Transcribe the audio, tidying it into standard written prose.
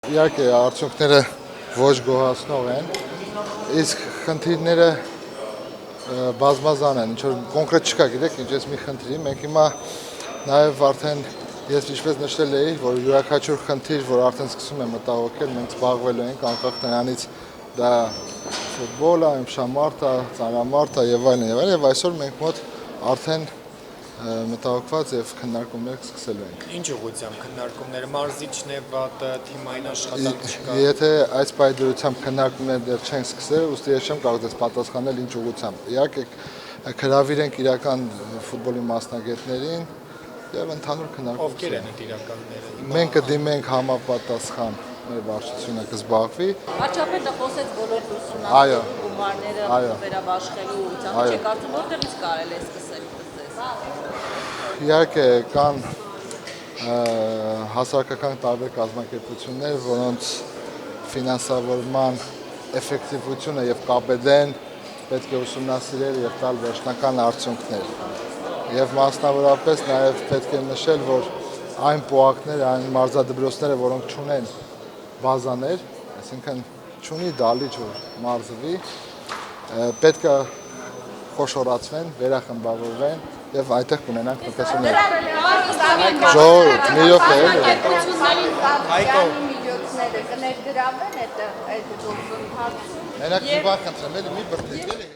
Իհարկե արդյունքները ոչ գոհացնող են, իսկ խնդիրները բազմազան են, ինչ-որ կոնկրետ չկա, գիտեք, ինչ ես մի խնդրի, մենք հիմա նաև արդեն ես ինչպես նշել էի, որ յուրաքանչյուր խնդիր, որ արդեն սկսում է մտահոգել, մենք զբաղվելու ենք անկախ նրանից դա ֆուտբոլ է, ըմբշամարտ է, ծանրամարտ է եւ այլն, եւ այսօր մենք մոտ արդեն մտահոգված եւ քննարկումներ սկսելու ենք։ Ինչ ուղղությամբ քննարկումները, մարզիչն է վատը, թիմային աշխատանք չկա։ Եթե այս պայմանությամբ քննարկումները դեռ չեն սկսել, ուստի ես չեմ կարող դες պատասխանել ինչ ուղղությամբ։ Իհարկե հրավիրենք իրական ֆուտբոլի մասնագետներին եւ ընդհանուր քննարկում։ Ովքեր են այդ իրականները։ Մենք կդիմենք համապատասխան մեր վարչությունը կզբաղվի։ Վարչապետը խոսեց բոլոր ուսումնասիրելու գումարները վերաբաշխելու ուղղությամբ, չէ՞ կարծում որտեղից կարելի է սկսել դες։ Իհարկե կան հասարակական տարբեր կազմակերպություններ, որոնց ֆինանսավորման էֆեկտիվությունը եւ կապետեն պետք է ուսումնասիրել եւ տալ վերջնական արդյունքներ։ Եվ մասնավորապես նաեւ պետք է նշել, որ այն պոակները, այն մարզադպրոցները, որոնք չունեն բազաներ, այսինքն չունի դալիճ, որ մարզվի, պետք է խոշորացվեն, վերախմբավորվեն եւ այդտեղ կունենանք տնտեսություններ։ Ժողովուրդ, մի րոպե Հայկո միջոցները կներգրավեն այդ գործընթացում։ Մենակ մի բան խնդրեմ, էլի մի բրդեք, էլի։